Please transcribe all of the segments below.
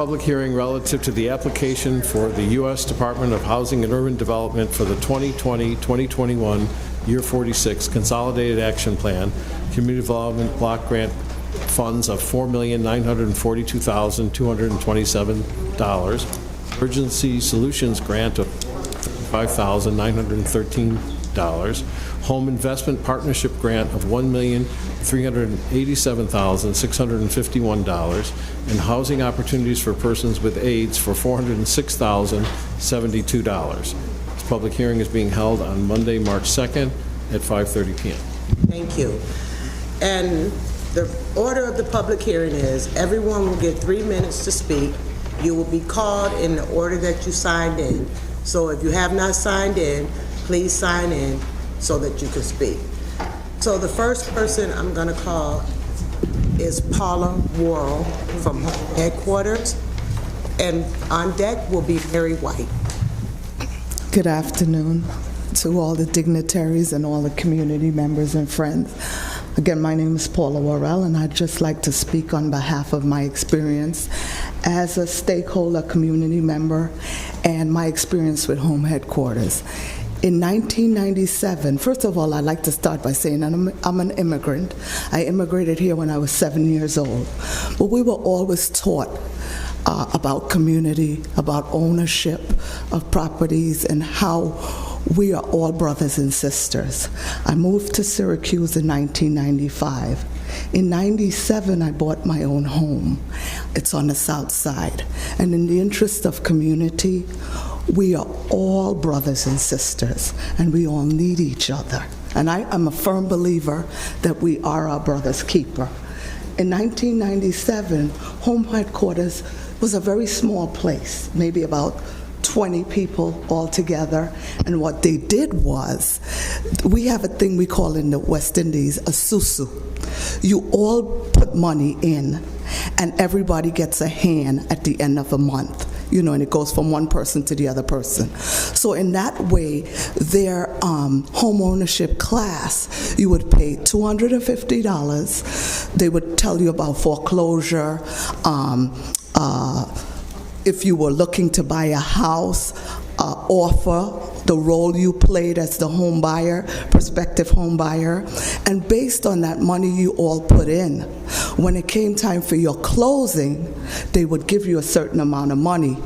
Public hearing relative to the application for the U.S. Department of Housing and Urban Development for the 2020-2021 Year 46 Consolidated Action Plan, Community Development Block Grant funds of $4,942,227, Emergency Solutions Grant of $5,913, Home Investment Partnership Grant of $1,387,651, and Housing Opportunities for Persons with AIDS for $406,072. This public hearing is being held on Monday, March 2nd at 5:30 p.m. Thank you. And the order of the public hearing is everyone will get 3 minutes to speak. You will be called in the order that you signed in. So if you have not signed in, please sign in so that you can speak. So the first person I'm going to call is Paula Worrell from headquarters, and on deck will be Mary White. Good afternoon to all the dignitaries and all the community members and friends. Again, my name is Paula Worrell, and I'd just like to speak on behalf of my experience as a stakeholder community member and my experience with Home Headquarters. In 1997, first of all, I'd like to start by saying I'm an immigrant. I immigrated here when I was 7 years old. But we were always taught about community, about ownership of properties, and how we are all brothers and sisters. I moved to Syracuse in 1995. In 97, I bought my own home. It's on the south side. And in the interest of community, we are all brothers and sisters, and we all need each other. And I am a firm believer that we are our brother's keeper. In 1997, Home Headquarters was a very small place, maybe about 20 people altogether. And what they did was, we have a thing we call in the West Indies a susu. You all put money in, and everybody gets a hand at the end of a month. You know, and it goes from one person to the other person. So in that way, their home ownership class, you would pay $250. They would tell you about foreclosure. If you were looking to buy a house, offer, the role you played as the home buyer, prospective home buyer, and based on that money you all put in, when it came time for your closing, they would give you a certain amount of money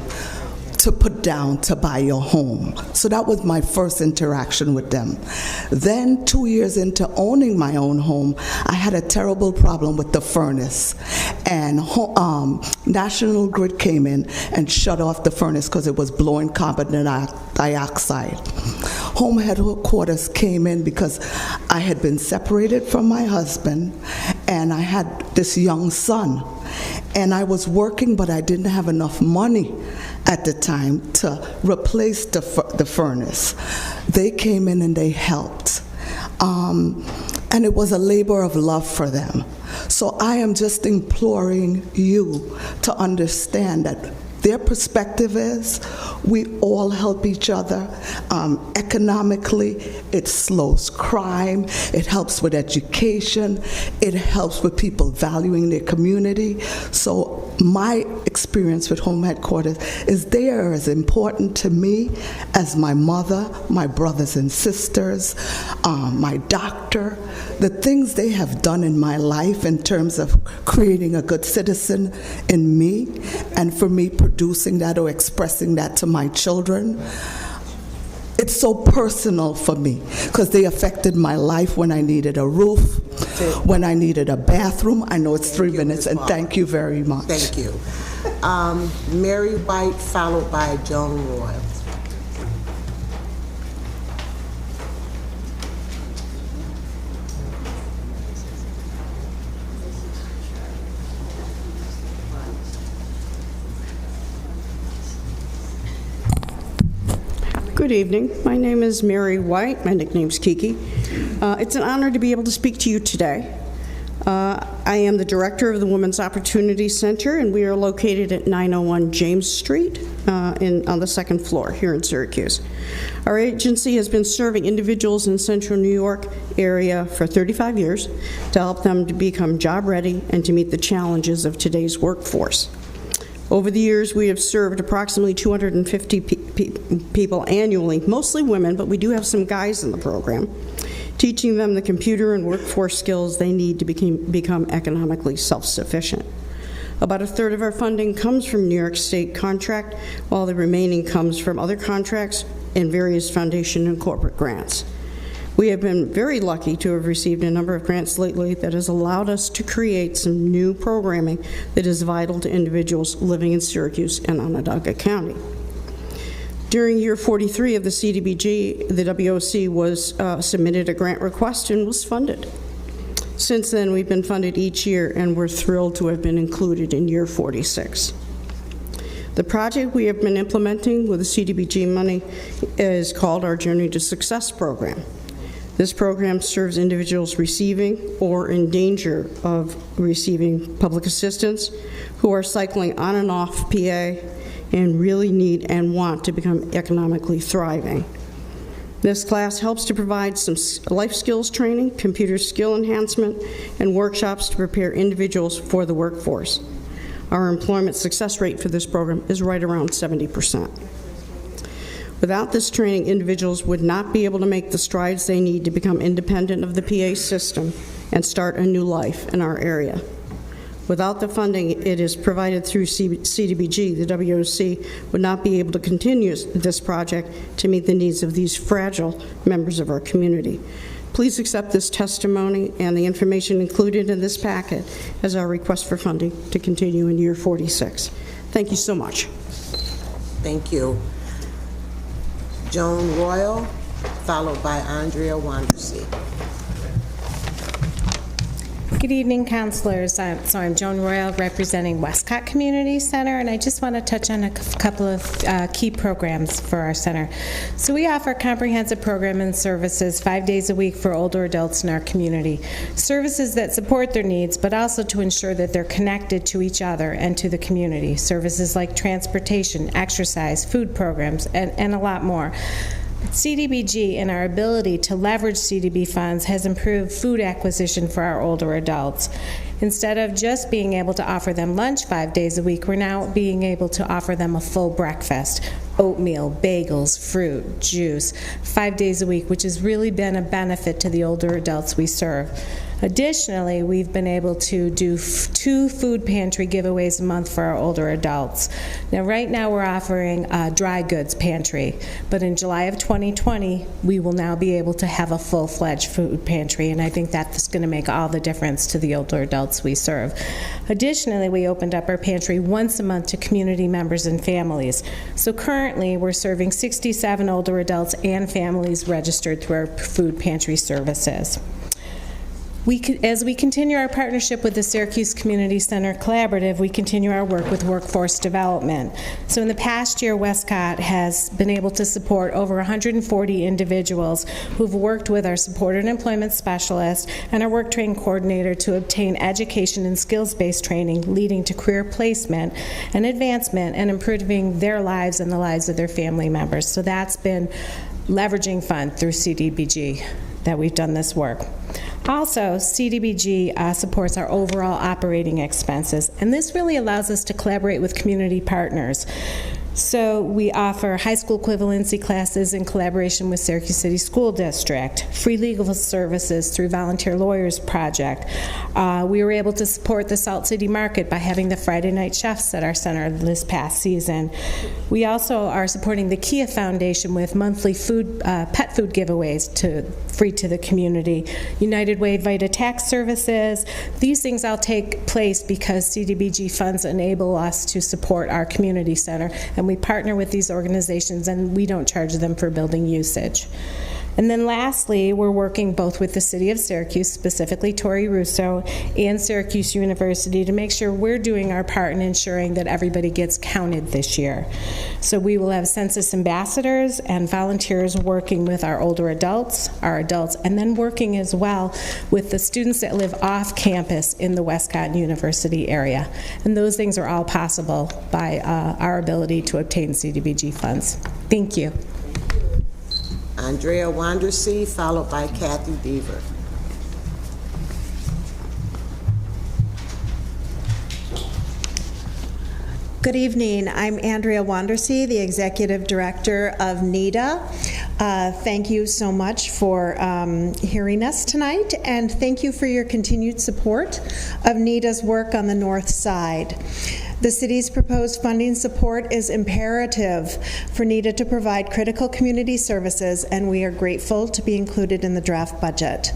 to put down to buy your home. So that was my first interaction with them. Then 2 years into owning my own home, I had a terrible problem with the furnace. And National Grid came in and shut off the furnace because it was blowing carbon dioxide. Home Headquarters came in because I had been separated from my husband and I had this young son. And I was working, but I didn't have enough money at the time to replace the furnace. They came in and they helped. And it was a labor of love for them. So I am just imploring you to understand that their perspective is we all help each other. Economically, it slows crime, it helps with education, it helps with people valuing their community. So my experience with Home Headquarters is they are as important to me as my mother, my brothers and sisters, my doctor. The things they have done in my life in terms of creating a good citizen in me, and for me producing that or expressing that to my children, it's so personal for me because they affected my life when I needed a roof, when I needed a bathroom. I know it's 3 minutes, and thank you very much. Thank you. Mary White, followed by Joan Royale. Good evening. My name is Mary White. My nickname's Kiki. It's an honor to be able to speak to you today. I am the director of the Women's Opportunity Center, and we are located at 901 James Street on the second floor here in Syracuse. Our agency has been serving individuals in Central New York area for 35 years to help them to become job ready and to meet the challenges of today's workforce. Over the years, we have served approximately 250 people annually, mostly women, but we do have some guys in the program, teaching them the computer and workforce skills they need to become economically self-sufficient. About a third of our funding comes from New York State contract, while the remaining comes from other contracts and various foundation and corporate grants. We have been very lucky to have received a number of grants lately that has allowed us to create some new programming that is vital to individuals living in Syracuse and Onondaga County. During year 43 of the CDBG, the WOC was submitted a grant request and was funded. Since then, we've been funded each year, and we're thrilled to have been included in year 46. The project we have been implementing with the CDBG money is called our Journey to Success program. This program serves individuals receiving or in danger of receiving public assistance who are cycling on and off PA and really need and want to become economically thriving. This class helps to provide some life skills training, computer skill enhancement, and workshops to prepare individuals for the workforce. Our employment success rate for this program is right around 70%. Without this training, individuals would not be able to make the strides they need to become independent of the PA system and start a new life in our area. Without the funding it is provided through CDBG, the WOC would not be able to continue this project to meet the needs of these fragile members of our community. Please accept this testimony and the information included in this packet as our request for funding to continue in year 46. Thank you so much. Thank you. Joan Royale, followed by Andrea Wandersee. Good evening, councilors. I'm Joan Royale, representing Westcott Community Center, and I just want to touch on a couple of key programs for our center. So we offer comprehensive program and services 5 days a week for older adults in our community. Services that support their needs, but also to ensure that they're connected to each other and to the community. Services like transportation, exercise, food programs, and a lot more. CDBG and our ability to leverage CDB funds has improved food acquisition for our older adults. Instead of just being able to offer them lunch 5 days a week, we're now being able to offer them a full breakfast, oatmeal, bagels, fruit, juice, 5 days a week, which has really been a benefit to the older adults we serve. Additionally, we've been able to do 2 food pantry giveaways a month for our older adults. Now, right now we're offering a dry goods pantry, but in July of 2020, we will now be able to have a full-fledged food pantry, and I think that's going to make all the difference to the older adults we serve. Additionally, we opened up our pantry once a month to community members and families. So currently, we're serving 67 older adults and families registered through our food pantry services. As we continue our partnership with the Syracuse Community Center Collaborative, we continue our work with workforce development. So in the past year, Westcott has been able to support over 140 individuals who've worked with our supported employment specialist and our work training coordinator to obtain education and skills-based training leading to career placement and advancement and improving their lives and the lives of their family members. So that's been leveraging fund through CDBG that we've done this work. Also, CDBG supports our overall operating expenses, and this really allows us to collaborate with community partners. So we offer high school equivalency classes in collaboration with Syracuse City School District, free legal services through Volunteer Lawyers Project. We were able to support the Salt City Market by having the Friday night chefs at our center this past season. We also are supporting the Kia Foundation with monthly pet food giveaways free to the community. United Way Vita Tax Services. These things all take place because CDBG funds enable us to support our community center, and we partner with these organizations and we don't charge them for building usage. And then lastly, we're working both with the City of Syracuse, specifically Tori Russo, and Syracuse University to make sure we're doing our part in ensuring that everybody gets counted this year. So we will have census ambassadors and volunteers working with our older adults, and then working as well with the students that live off campus in the Westcott University area. And those things are all possible by our ability to obtain CDBG funds. Thank you. Andrea Wandersee, followed by Kathy Deaver. Good evening. I'm Andrea Wandersee, the Executive Director of NIDA. Thank you so much for hearing us tonight, and thank you for your continued support of NIDA's work on the North Side. The city's proposed funding support is imperative for NIDA to provide critical community services, and we are grateful to be included in the draft budget.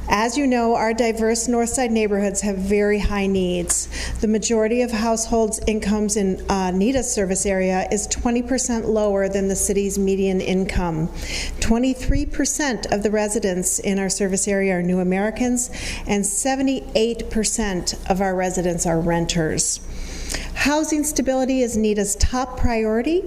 As you know, our diverse Northside neighborhoods have very high needs. The majority of households' incomes in NIDA's service area is 20% lower than the city's median income. 23% of the residents in our service area are new Americans, and 78% of our residents are renters. Housing stability is NIDA's top priority.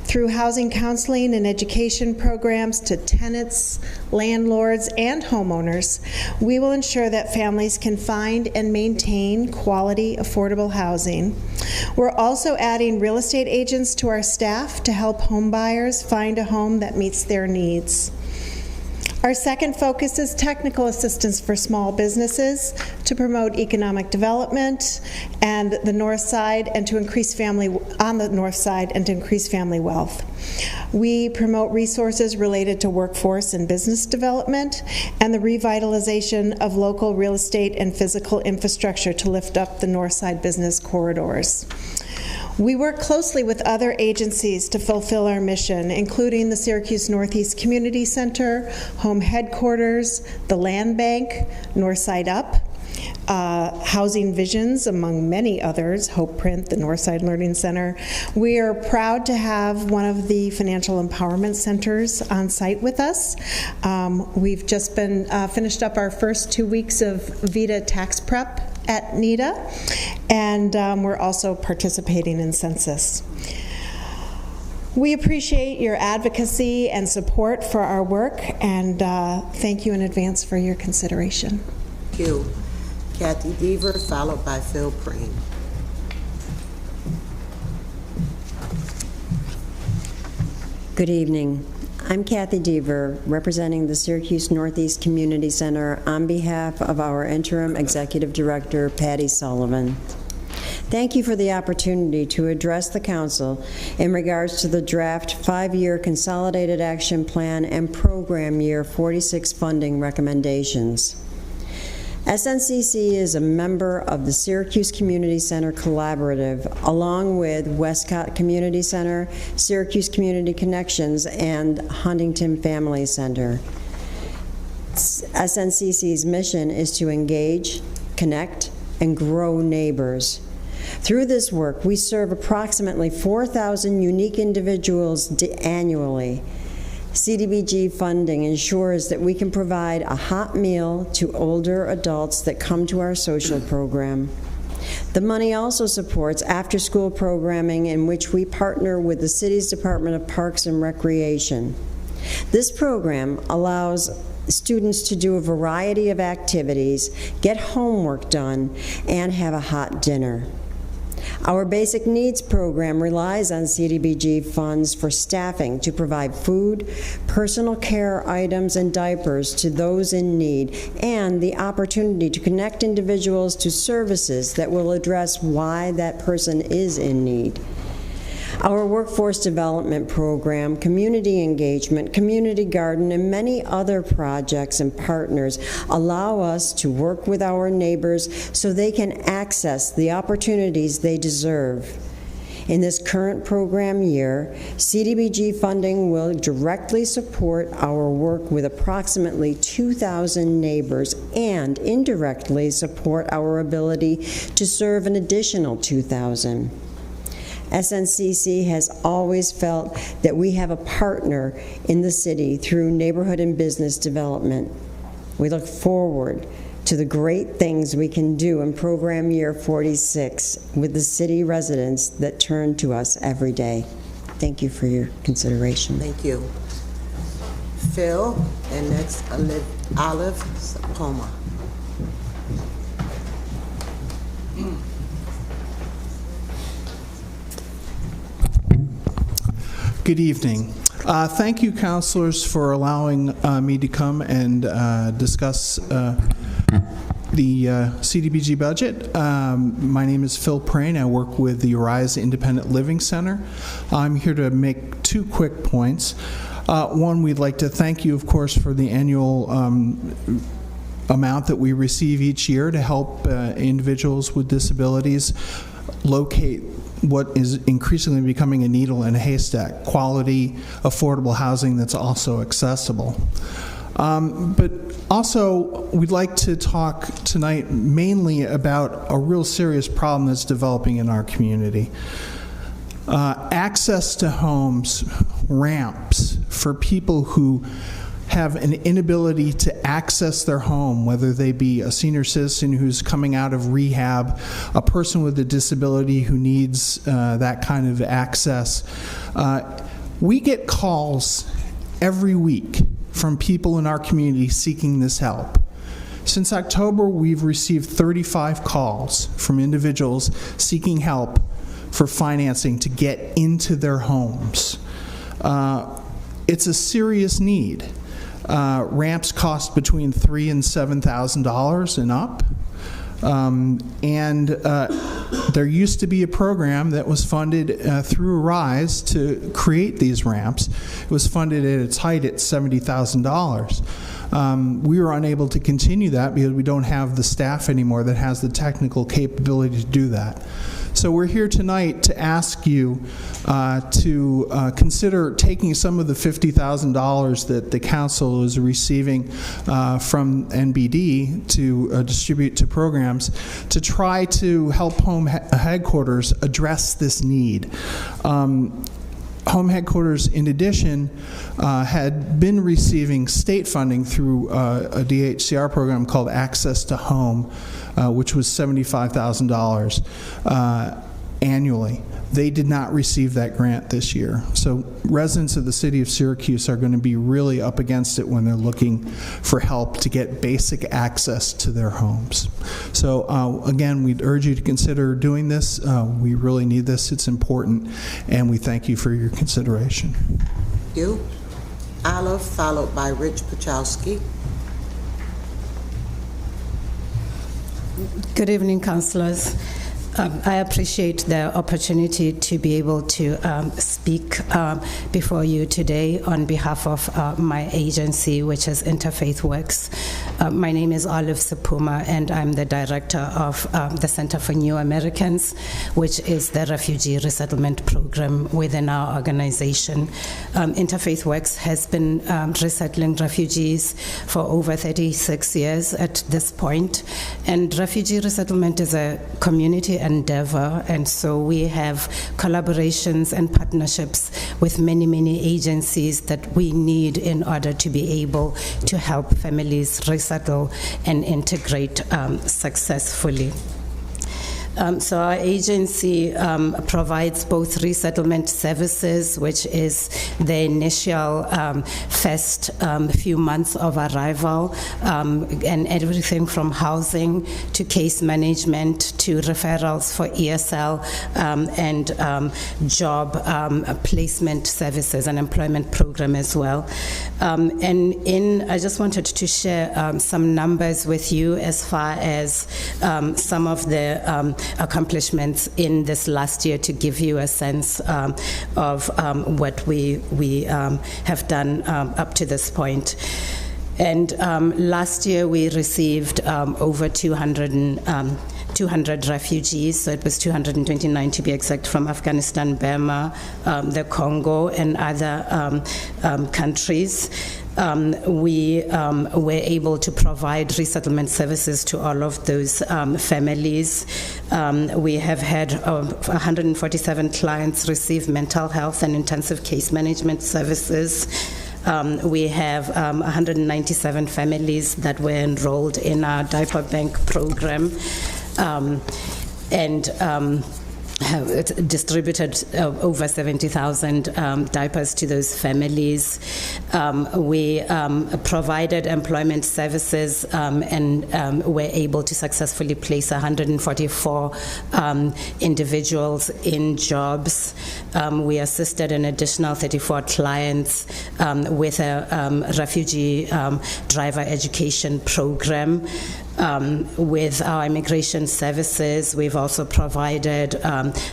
Through housing counseling and education programs to tenants, landlords, and homeowners, we will ensure that families can find and maintain quality, affordable housing. We're also adding real estate agents to our staff to help home buyers find a home that meets their needs. Our second focus is technical assistance for small businesses to promote economic development and the North Side, and to increase family wealth. We promote resources related to workforce and business development and the revitalization of local real estate and physical infrastructure to lift up the North Side business corridors. We work closely with other agencies to fulfill our mission, including the Syracuse Northeast Community Center, Home Headquarters, the Land Bank, Northside Up, Housing Visions, among many others, Hope Print, the Northside Learning Center. We are proud to have one of the financial empowerment centers on site with us. We've just been finished up our first 2 weeks of VITA tax prep at NIDA, and we're also participating in census. We appreciate your advocacy and support for our work, and thank you in advance for your consideration. Thank you. Kathy Deaver, followed by Phil Preen. Good evening. I'm Kathy Deaver, representing the Syracuse Northeast Community Center on behalf of our interim executive director, Patty Sullivan. Thank you for the opportunity to address the council in regards to the draft 5-year consolidated action plan and program year 46 funding recommendations. SNCC is a member of the Syracuse Community Center Collaborative, along with Westcott Community Center, Syracuse Community Connections, and Huntington Family Center. SNCC's mission is to engage, connect, and grow neighbors. Through this work, we serve approximately 4,000 unique individuals annually. CDBG funding ensures that we can provide a hot meal to older adults that come to our social program. The money also supports after-school programming in which we partner with the city's Department of Parks and Recreation. This program allows students to do a variety of activities, get homework done, and have a hot dinner. Our Basic Needs program relies on CDBG funds for staffing to provide food, personal care items, and diapers to those in need, and the opportunity to connect individuals to services that will address why that person is in need. Our workforce development program, community engagement, community garden, and many other projects and partners allow us to work with our neighbors so they can access the opportunities they deserve. In this current program year, CDBG funding will directly support our work with approximately 2,000 neighbors and indirectly support our ability to serve an additional 2,000. SNCC has always felt that we have a partner in the city through neighborhood and business development. We look forward to the great things we can do in program year 46 with the city residents that turn to us every day. Thank you for your consideration. Thank you. Phil, and next Olive Puma. Good evening. Thank you, councilors, for allowing me to come and discuss the CDBG budget. My name is Phil Prain. I work with the Rise Independent Living Center. I'm here to make 2 quick points. One, we'd like to thank you, of course, for the annual amount that we receive each year to help individuals with disabilities locate what is increasingly becoming a needle in a haystack: quality, affordable housing that's also accessible. But also, we'd like to talk tonight mainly about a real serious problem that's developing in our community. Access to homes, ramps for people who have an inability to access their home, whether they be a senior citizen who's coming out of rehab, a person with a disability who needs that kind of access. We get calls every week from people in our community seeking this help. Since October, we've received 35 calls from individuals seeking help for financing to get into their homes. It's a serious need. Ramps cost between $3,000 and $7,000 and up. There used to be a program that was funded through Rise to create these ramps. It was funded at its height at $70,000. We were unable to continue that because we don't have the staff anymore that has the technical capability to do that. So we're here tonight to ask you to consider taking some of the $50,000 that the council is receiving from NBD to distribute to programs to try to help Home Headquarters address this need. Home Headquarters, in addition, had been receiving state funding through a DHCR program called Access to Home, which was $75,000 annually. They did not receive that grant this year. So residents of the city of Syracuse are going to be really up against it when they're looking for help to get basic access to their homes. So again, we'd urge you to consider doing this. We really need this. It's important, and we thank you for your consideration. Thank you. Olive, followed by Rich Pachowski. Good evening, councillors. I appreciate the opportunity to be able to speak before you today on behalf of my agency, which is Interfaith Works. My name is Olive Puma, and I'm the director of the Center for New Americans, which is the refugee resettlement program within our organization. Interfaith Works has been resettling refugees for over 36 years at this point, and refugee resettlement is a community endeavor, and so we have collaborations and partnerships with many agencies that we need in order to be able to help families resettle and integrate successfully. So our agency provides both resettlement services, which is the initial first few months of arrival, and everything from housing to case management to referrals for ESL and job placement services and employment program as well. I just wanted to share some numbers with you as far as some of the accomplishments in this last year to give you a sense of what we have done up to this point. And last year we received over 200 refugees, so it was 229 to be exact, from Afghanistan, Burma, the Congo, and other countries. We were able to provide resettlement services to all of those families. We have had 147 clients receive mental health and intensive case management services. We have 197 families that were enrolled in our diaper bank program. Have distributed over 70,000 diapers to those families. We provided employment services and were able to successfully place 144 individuals in jobs. We assisted an additional 34 clients with a refugee driver education program. with our immigration services. We've also provided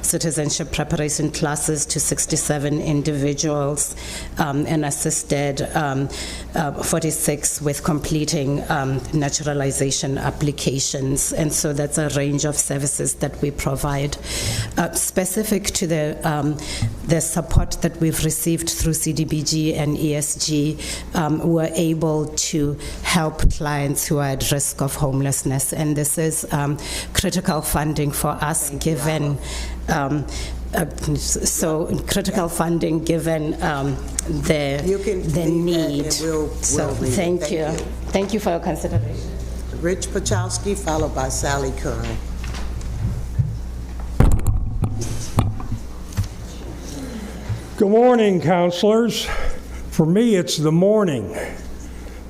citizenship preparation classes to 67 individuals and assisted 46 with completing naturalization applications. And so that's a range of services that we provide. Specific to the support that we've received through CDBG and ESG, we're able to help clients who are at risk of homelessness. And this is critical funding for us, given critical funding given the need. Thank you. Thank you for your consideration. Rich Pacheco, followed by Sally Curran. Good morning, counselors. For me, it's the morning,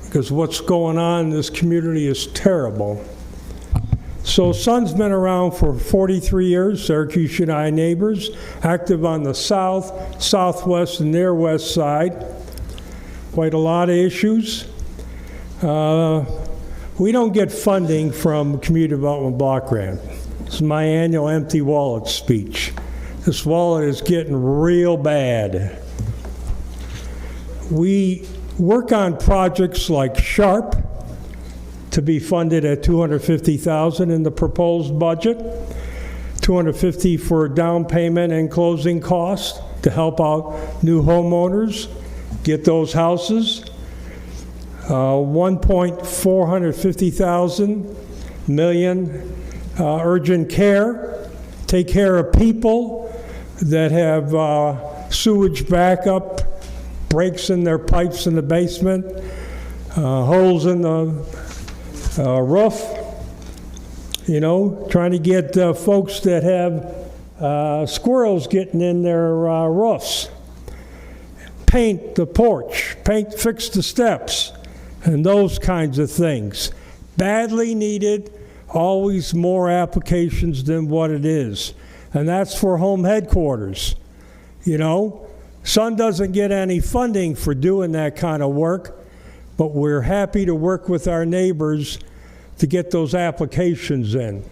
because what's going on in this community is terrible. So Sun's been around for 43 years, Syracuse United Neighbors, active on the south, southwest, and near west side. Quite a lot of issues. We don't get funding from Community Development Block Grant. This is my annual empty wallet speech. This wallet is getting real bad. We work on projects like SHARP, to be funded at $250,000 in the proposed budget, $250,000 for down payment and closing costs to help out new homeowners get those houses. $1.450 million urgent care, take care of people that have sewage backup, breaks in their pipes in the basement, holes in the roof, trying to get folks that have squirrels getting in their roofs. Paint the porch, fix the steps, and those kinds of things. Badly needed, always more applications than what it is. And that's for home headquarters. Sun doesn't get any funding for doing that kind of work, but we're happy to work with our neighbors to get those applications in.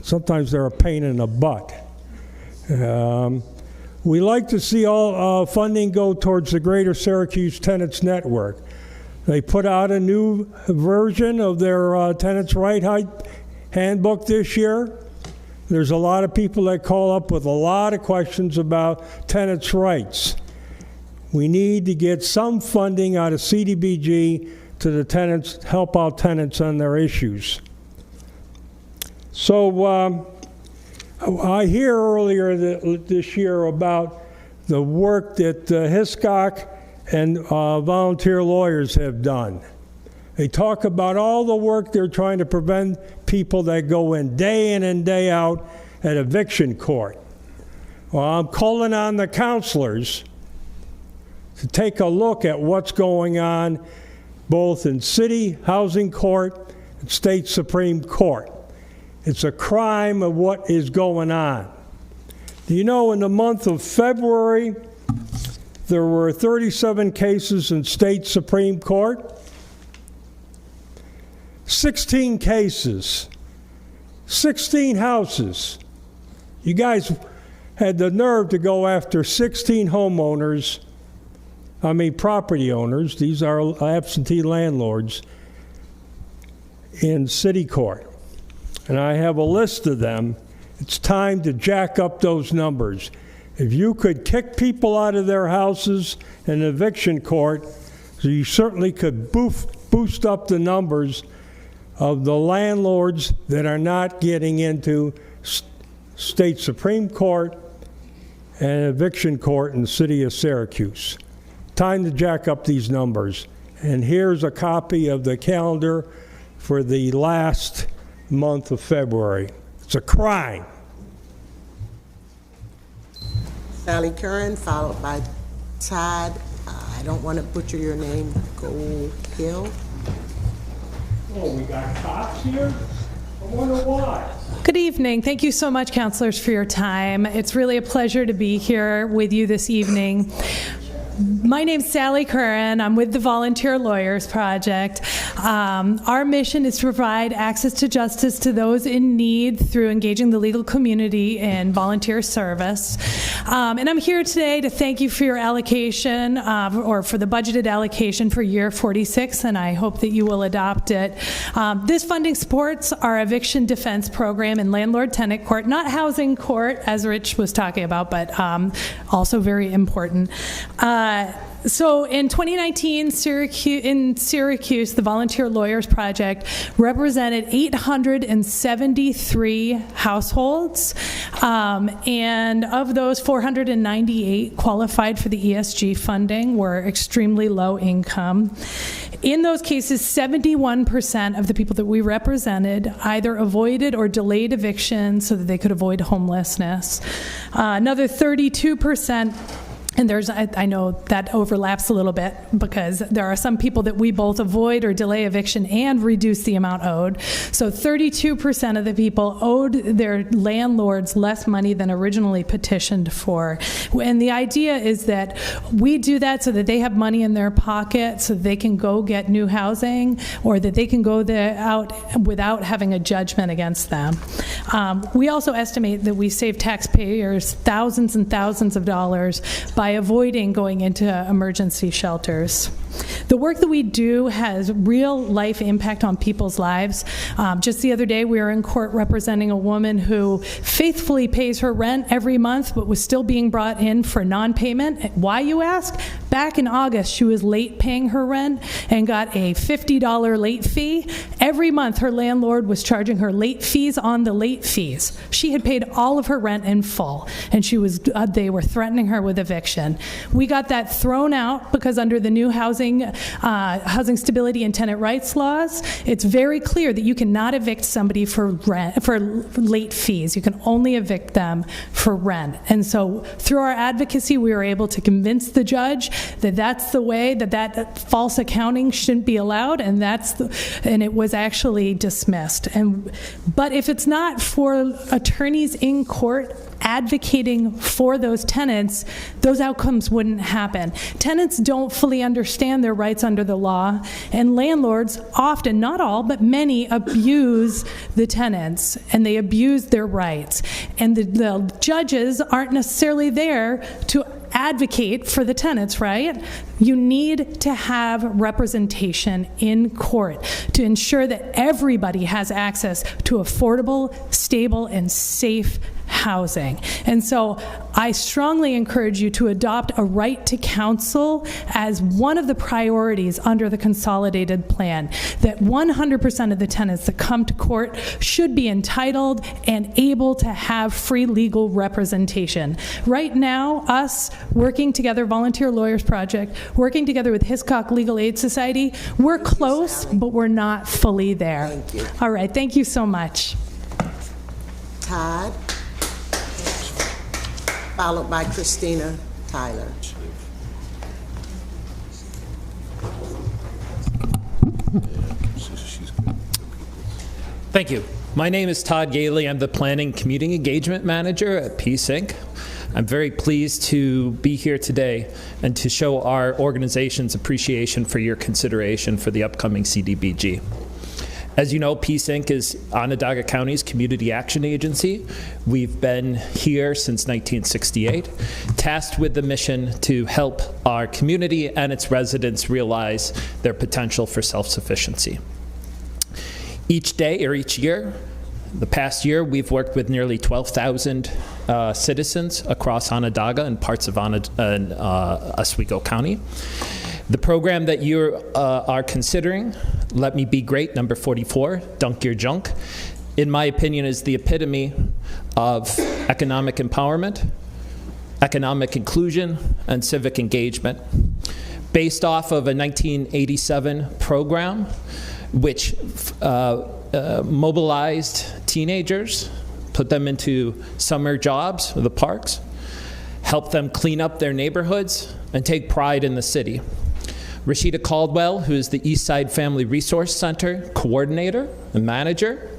Sometimes they're a pain in the butt. We like to see all funding go towards the Greater Syracuse Tenants Network. They put out a new version of their Tenants' Right Handbook this year. There's a lot of people that call up with a lot of questions about tenants' rights. We need to get some funding out of CDBG to the tenants, help out tenants on their issues. So I hear earlier this year about the work that Hiscock and volunteer lawyers have done. They talk about all the work they're trying to prevent people that go in and day out at eviction court. Well, I'm calling on the counselors to take a look at what's going on both in City Housing Court and State Supreme Court. It's a crime of what is going on. Do you know in the month of February, there were 37 cases in State Supreme Court? 16 cases, 16 houses. You guys had the nerve to go after 16 homeowners, property owners, these are absentee landlords, in city court. And I have a list of them. It's time to jack up those numbers. If you could kick people out of their houses in eviction court, you certainly could boost up the numbers of the landlords that are not getting into State Supreme Court and eviction court in the city of Syracuse. Time to jack up these numbers. And here's a copy of the calendar for the last month of February. It's a crime. Sally Curran, followed by Todd, I don't want to butcher your name, Hill. Oh, we got cops here? I wonder why. Good evening. Thank you so much, counselors, for your time. It's really a pleasure to be here with you this evening. My name's Sally Curran. I'm with the Volunteer Lawyers Project. Our mission is to provide access to justice to those in need through engaging the legal community in volunteer service. And I'm here today to thank you for your allocation, or for the budgeted allocation for year 46, and I hope that you will adopt it. This funding supports our eviction defense program in landlord-tenant court, not housing court, as Rich was talking about, but also very important. So in 2019, in Syracuse, the Volunteer Lawyers Project represented 873 households, and of those, 498 qualified for the ESG funding, were extremely low income. In those cases, 71% of the people that we represented either avoided or delayed eviction so that they could avoid homelessness. Another 32%, and I know that overlaps a little bit, because there are some people that we both avoid or delay eviction and reduce the amount owed. So 32% of the people owed their landlords less money than originally petitioned for. And the idea is that we do that so that they have money in their pocket so they can go get new housing, or that they can go out without having a judgment against them. We also estimate that we save taxpayers thousands and thousands of dollars by avoiding going into emergency shelters. The work that we do has real life impact on people's lives. Just the other day, we were in court representing a woman who faithfully pays her rent every month, but was still being brought in for non-payment. Why, you ask? Back in August, she was late paying her rent and got a $50 late fee. Every month, her landlord was charging her late fees on the late fees. She had paid all of her rent in full, and they were threatening her with eviction. We got that thrown out because under the new housing stability and tenant rights laws, it's very clear that you cannot evict somebody for late fees. You can only evict them for rent. And so through our advocacy, we were able to convince the judge that that's the way, that false accounting shouldn't be allowed, and it was actually dismissed. But if it's not for attorneys in court advocating for those tenants, those outcomes wouldn't happen. Tenants don't fully understand their rights under the law, and landlords often, not all, but many, abuse the tenants, and they abuse their rights. And the judges aren't necessarily there to advocate for the tenants, right? You need to have representation in court to ensure that everybody has access to affordable, stable, and safe housing. And so I strongly encourage you to adopt a right to counsel as one of the priorities under the consolidated plan, that 100% of the tenants that come to court should be entitled and able to have free legal representation. Right now, us working together, Volunteer Lawyers Project, working together with Hiscox Legal Aid Society, we're close, but we're not fully there. Thank you. All right, thank you so much. Todd, followed by Christina Tyler. Thank you. My name is Todd Gailey. I'm the Planning Community Engagement Manager at Peace Inc. I'm very pleased to be here today and to show our organization's appreciation for your consideration for the upcoming CDBG. As you know, Peace Inc. is Onondaga County's community action agency. We've been here since 1968, tasked with the mission to help our community and its residents realize their potential for self-sufficiency. Each day, or each year, the past year, we've worked with nearly 12,000 citizens across Onondaga and parts of Oswego County. The program that you are considering, Let Me Be Great, number 44, Dunk Your Junk, in my opinion, is the epitome of economic empowerment, economic inclusion, and civic engagement. Based off of a 1987 program which mobilized teenagers, put them into summer jobs at the parks, helped them clean up their neighborhoods, and take pride in the city. Rashida Caldwell, who is the Eastside Family Resource Center coordinator and manager,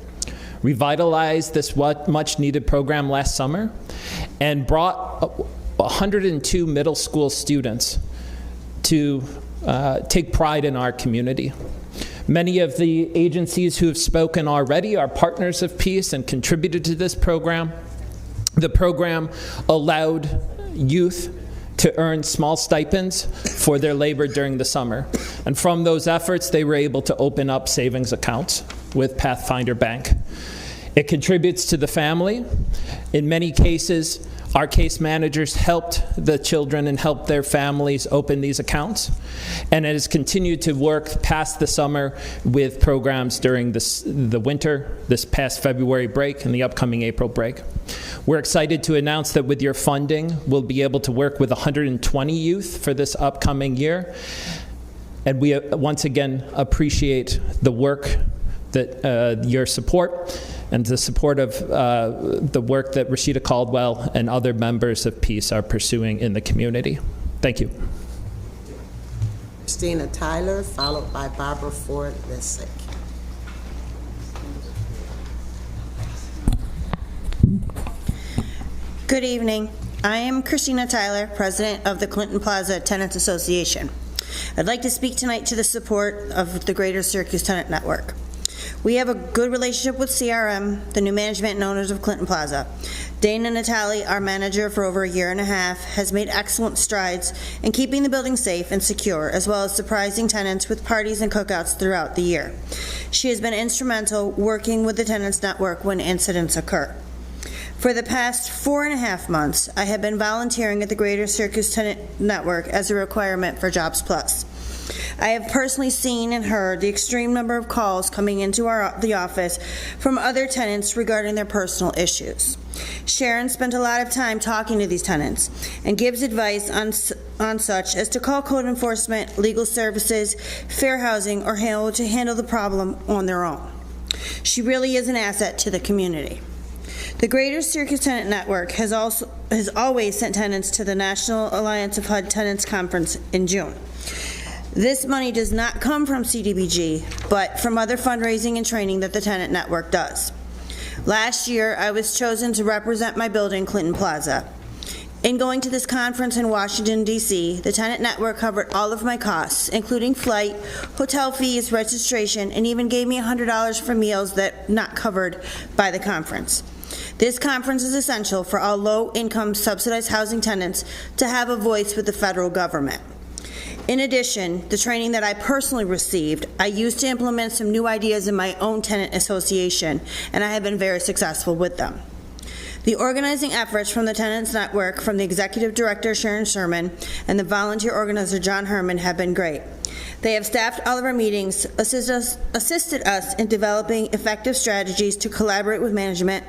revitalized this much-needed program last summer and brought 102 middle school students to take pride in our community. Many of the agencies who have spoken already are partners of Peace and contributed to this program. The program allowed youth to earn small stipends for their labor during the summer. And from those efforts, they were able to open up savings accounts with Pathfinder Bank. It contributes to the family. In many cases, our case managers helped the children and helped their families open these accounts. And it has continued to work past the summer with programs during the winter, this past February break and the upcoming April break. We're excited to announce that with your funding, we'll be able to work with 120 youth for this upcoming year. And we once again appreciate the work that your support and the support of the work that Rashida Caldwell and other members of Peace are pursuing in the community. Thank you. Christina Tyler, followed by Barbara Ford Lessick. Good evening. I am Christina Tyler, president of the Clinton Plaza Tenants Association. I'd like to speak tonight to the support of the Greater Syracuse Tenant Network. We have a good relationship with CRM, the new management and owners of Clinton Plaza. Dana Natali, our manager for over a year and a half, has made excellent strides in keeping the building safe and secure, as well as surprising tenants with parties and cookouts throughout the year. She has been instrumental working with the Tenants Network when incidents occur. For the past 4.5 months, I have been volunteering at the Greater Syracuse Tenant Network as a requirement for Jobs Plus. I have personally seen and heard the extreme number of calls coming into the office from other tenants regarding their personal issues. Sharon spent a lot of time talking to these tenants and gives advice on such as to call code enforcement, legal services, fair housing, or to handle the problem on their own. She really is an asset to the community. The Greater Syracuse Tenant Network has always sent tenants to the National Alliance of HUD Tenants Conference in June. This money does not come from CDBG, but from other fundraising and training that the Tenant Network does. Last year, I was chosen to represent my building, Clinton Plaza. In going to this conference in Washington, D.C., the Tenant Network covered all of my costs, including flight, hotel fees, registration, and even gave me $100 for meals that not covered by the conference. This conference is essential for all low-income subsidized housing tenants to have a voice with the federal government. In addition, the training that I personally received, I used to implement some new ideas in my own tenant association, and I have been very successful with them. The organizing efforts from the Tenants Network, from the Executive Director, Sharon Sherman, and the volunteer organizer, John Herman, have been great. They have staffed all of our meetings, assisted us in developing effective strategies to collaborate with management,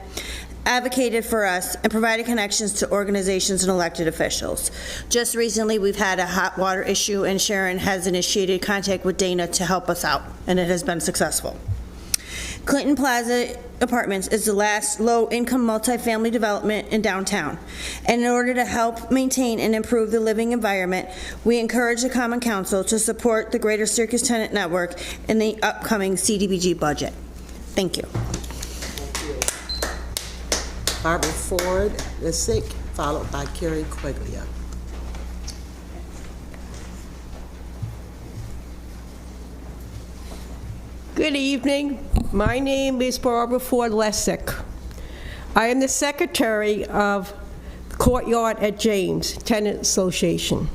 advocated for us, and provided connections to organizations and elected officials. Just recently, we've had a hot water issue, and Sharon has initiated contact with Dana to help us out, and it has been successful. Clinton Plaza Apartments is the last low-income multifamily development in downtown, and in order to help maintain and improve the living environment, we encourage the Common Council to support the Greater Syracuse Tenant Network in the upcoming CDBG budget. Thank you. Barbara Ford Lessick, followed by Carrie Quaglia. Good evening. My name is Barbara Ford Lessick. I am the secretary of the Courtyard at James Tenant Association.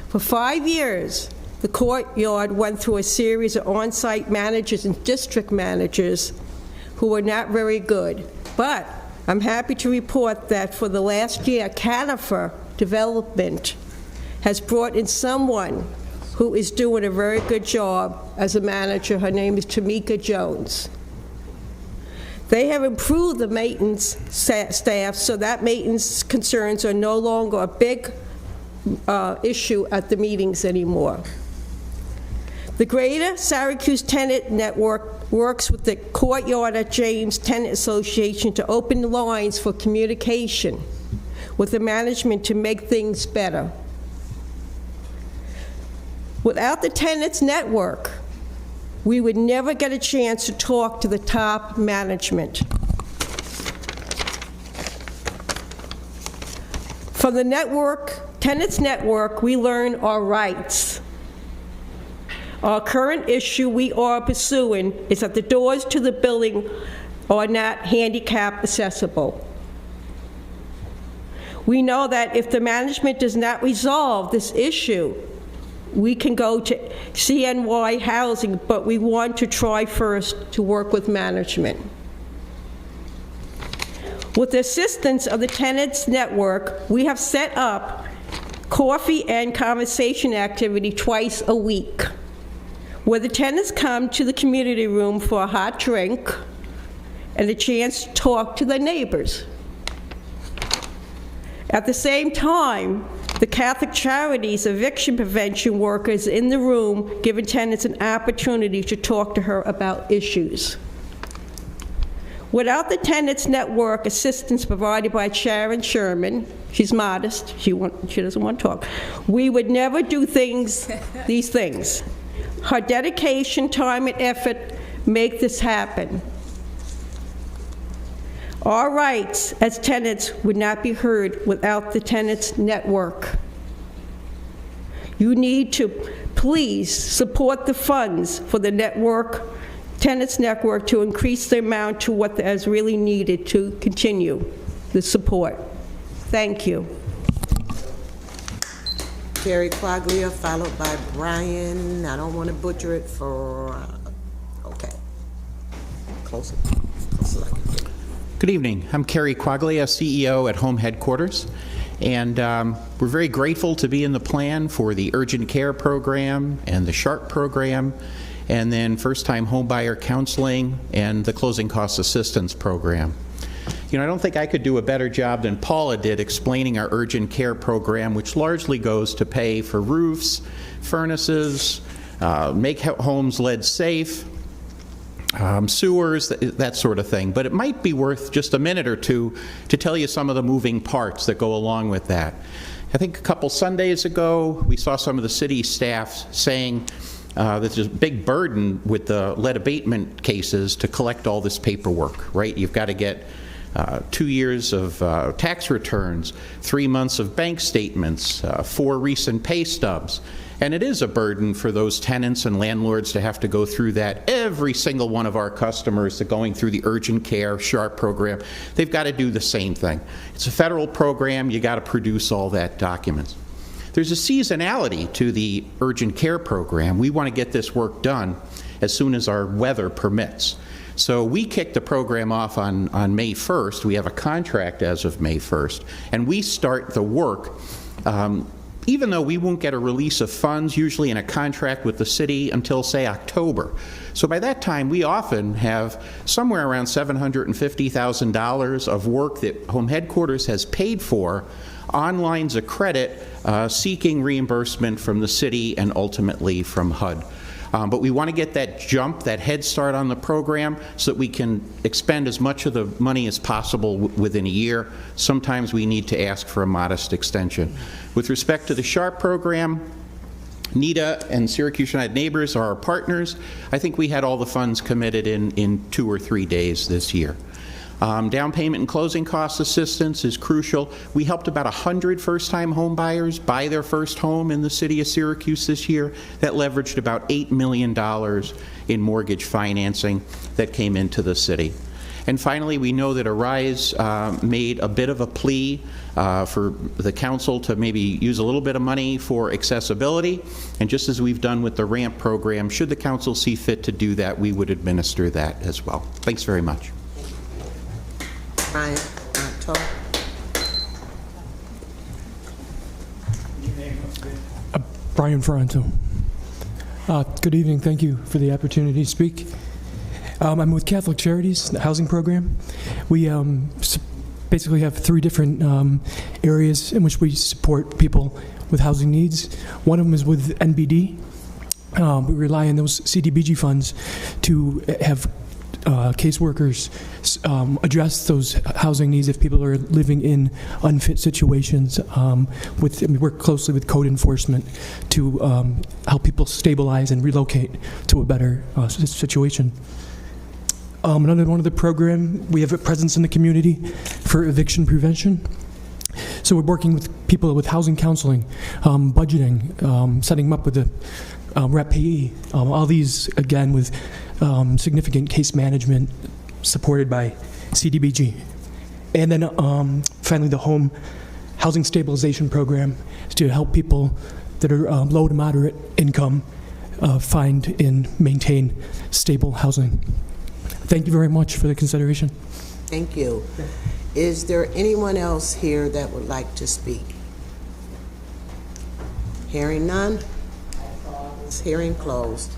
For 5 years, the Courtyard went through a series of on-site managers and district managers who were not very good. But I'm happy to report that for the last year, Conifer Development has brought in someone who is doing a very good job as a manager. Her name is Tamika Jones. They have improved the maintenance staff so that maintenance concerns are no longer a big issue at the meetings anymore. The Greater Syracuse Tenant Network works with the Courtyard at James Tenant Association to open the lines for communication with the management to make things better. Without the Tenants Network, we would never get a chance to talk to the top management. From the network, Tenants Network, we learn our rights. Our current issue we are pursuing is that the doors to the building are not handicap accessible. We know that if the management does not resolve this issue, we can go to CNY Housing, but we want to try first to work with management. With the assistance of the Tenants Network, we have set up coffee and conversation activity twice a week, where the tenants come to the community room for a hot drink and a chance to talk to their neighbors. At the same time, the Catholic Charities eviction prevention workers in the room giving tenants an opportunity to talk to her about issues. Without the Tenants Network assistance provided by Sharon Sherman, she's modest, she doesn't want to talk, we would never do these things. Her dedication, time, and effort make this happen. Our rights as tenants would not be heard without the Tenants Network. You need to please support the funds for the Tenants Network to increase the amount to what is really needed to continue the support. Thank you. Carrie Quaglia, followed by Brian. I don't want to butcher it for, okay. Close as I can get. Good evening. I'm Carrie Quaglia, CEO at Home Headquarters, and we're very grateful to be in the plan for the Urgent Care Program and the SHARP Program, and then first-time homebuyer counseling and the closing cost assistance program. You know, I don't think I could do a better job than Paula did explaining our urgent care program, which largely goes to pay for roofs, furnaces, make homes lead safe, sewers, that sort of thing. But it might be worth just a minute or two to tell you some of the moving parts that go along with that. I think a couple Sundays ago, we saw some of the city staff saying that there's a big burden with the lead abatement cases to collect all this paperwork, right? You've got to get 2 years of tax returns, 3 months of bank statements, 4 recent pay stubs. And it is a burden for those tenants and landlords to have to go through that. Every single one of our customers that are going through the urgent care SHARP program, they've got to do the same thing. It's a federal program. You got to produce all that documents. There's a seasonality to the urgent care program. We want to get this work done as soon as our weather permits. So we kicked the program off on May 1st. We have a contract as of May 1st. And we start the work, even though we won't get a release of funds, usually in a contract with the city, until, say, October. So by that time, we often have somewhere around $750,000 of work that Home Headquarters has paid for on lines of credit, seeking reimbursement from the city and ultimately from HUD. But we want to get that jump, that head start on the program so that we can expend as much of the money as possible within a year. Sometimes we need to ask for a modest extension. With respect to the SHARP program, NIDA and Syracuse United Neighbors are our partners. I think we had all the funds committed in 2 or 3 days this year. Down payment and closing cost assistance is crucial. We helped about 100 first-time home buyers buy their first home in the city of Syracuse this year. That leveraged about $8 million in mortgage financing that came into the city. And finally, we know that Arise made a bit of a plea for the council to maybe use a little bit of money for accessibility. And just as we've done with the RAMP program, should the council see fit to do that, we would administer that as well. Thanks very much. Brian, talk. Brian Ferran. Good evening. Thank you for the opportunity to speak. I'm with Catholic Charities, the housing program. We basically have 3 different areas in which we support people with housing needs. One of them is with NBD. We rely on those CDBG funds to have caseworkers address those housing needs if people are living in unfit situations. We work closely with code enforcement to help people stabilize and relocate to a better situation. Another one of the program, we have a presence in the community for eviction prevention. So we're working with people with housing counseling, budgeting, setting them up with the rep payee, all these, again, with significant case management supported by CDBG. And then finally, the home housing stabilization program is to help people that are low to moderate income find and maintain stable housing. Thank you very much for the consideration. Thank you. Is there anyone else here that would like to speak? Hearing none? Hearing closed.